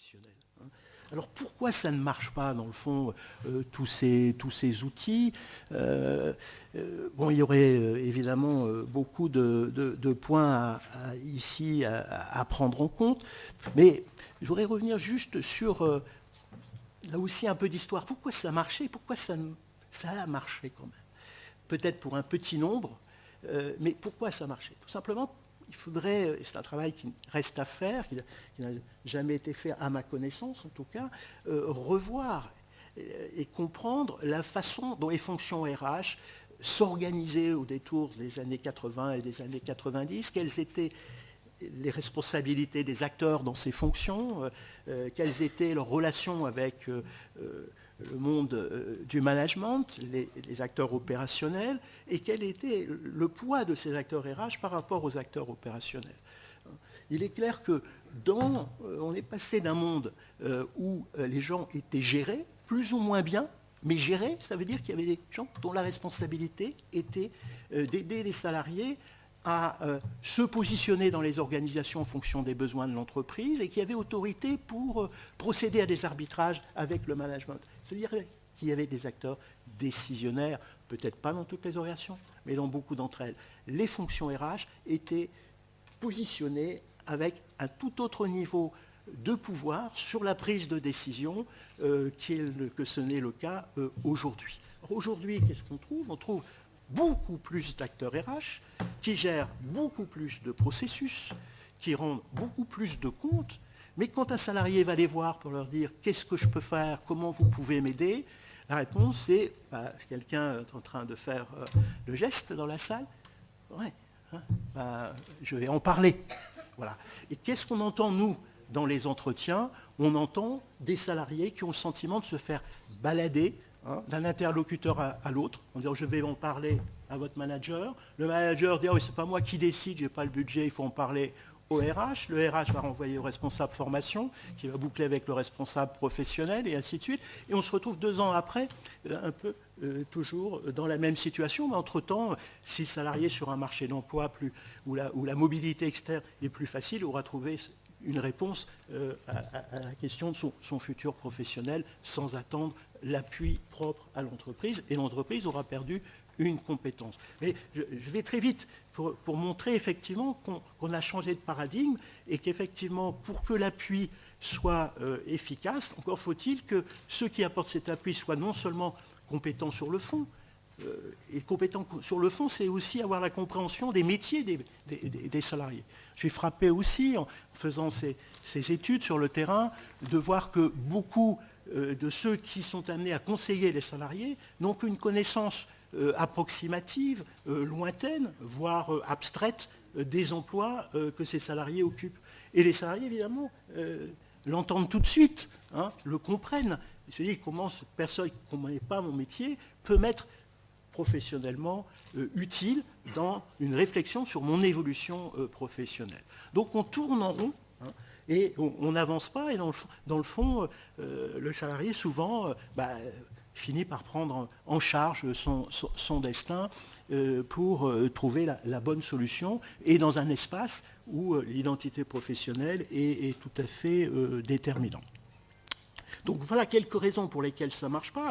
professionnel. Alors pourquoi ça ne marche pas, dans le fond, tous ces outils bon, il y aurait évidemment beaucoup de points ici à prendre en compte, mais je voudrais revenir juste sur, là aussi, un peu d'histoire. Pourquoi ça a marché? Pourquoi ça a marché quand même? Peut-être pour un petit nombre, mais pourquoi ça a marché? Tout simplement, il faudrait, et c'est un travail qui reste à faire, qui n'a jamais été fait à ma connaissance en tout cas, revoir et comprendre la façon dont les fonctions RH s'organisaient au détour des années 80 et des années 90, quelles étaient les responsabilités des acteurs dans ces fonctions, quelles étaient leurs relations avec le monde du management, les acteurs opérationnels, et quel était le poids de ces acteurs RH par rapport aux acteurs opérationnels. Il est clair que on est passé d'un monde où les gens étaient gérés, plus ou moins bien, mais gérés, ça veut dire qu'il y avait des gens dont la responsabilité était d'aider les salariés à se positionner dans les organisations en fonction des besoins de l'entreprise et qui avait autorité pour procéder à des arbitrages avec le management. C'est-à-dire qu'il y avait des acteurs décisionnaires, peut-être pas dans toutes les organisations, mais dans beaucoup d'entre elles. Les fonctions RH étaient positionnées avec un tout autre niveau de pouvoir sur la prise de décision que ce n'est le cas aujourd'hui. Aujourd'hui, qu'est-ce qu'on trouve? On trouve beaucoup plus d'acteurs RH qui gèrent beaucoup plus de processus, qui rendent beaucoup plus de comptes, mais quand un salarié va les voir pour leur dire « qu'est-ce que je peux faire, comment vous pouvez m'aider ?» la réponse est quelqu'un est en train de faire le geste dans la salle. Ouais, je vais en parler. Voilà. Et qu'est-ce qu'on entend, nous, dans les entretiens? On entend des salariés qui ont le sentiment de se faire balader d'un interlocuteur à l'autre, en disant je vais en parler à votre manager. Le manager dit c'est pas moi qui décide, j'ai pas le budget, il faut en parler au RH. Le RH va renvoyer au responsable formation, qui va boucler avec le responsable professionnel, et ainsi de suite. Et on se retrouve 2 ans après, un peu toujours dans la même situation. Mais entre-temps, si le salarié sur un marché d'emploi où la mobilité externe est plus facile, aura trouvé une réponse à la question de son futur professionnel sans attendre l'appui propre à l'entreprise, et l'entreprise aura perdu une compétence. Mais je vais très vite pour montrer effectivement qu'on a changé de paradigme et qu'effectivement, pour que l'appui soit efficace, encore faut-il que ceux qui apportent cet appui soient non seulement compétents sur le fond, et compétents sur le fond, c'est aussi avoir la compréhension des métiers des salariés. Je suis frappé aussi, en faisant ces études sur le terrain, de voir que beaucoup de ceux qui sont amenés à conseiller les salariés n'ont qu'une connaissance approximative, lointaine, voire abstraite, des emplois que ces salariés occupent. Et les salariés, évidemment, l'entendent tout de suite, le comprennent. Ils se disent comment cette personne qui ne connaît pas mon métier peut m'être professionnellement utile dans une réflexion sur mon évolution professionnelle. Donc on tourne en rond, et on n'avance pas, et dans le fond, le salarié souvent finit par prendre en charge son destin pour trouver la bonne solution, et dans un espace où l'identité professionnelle est tout à fait déterminante. Donc voilà quelques raisons pour lesquelles ça ne marche pas.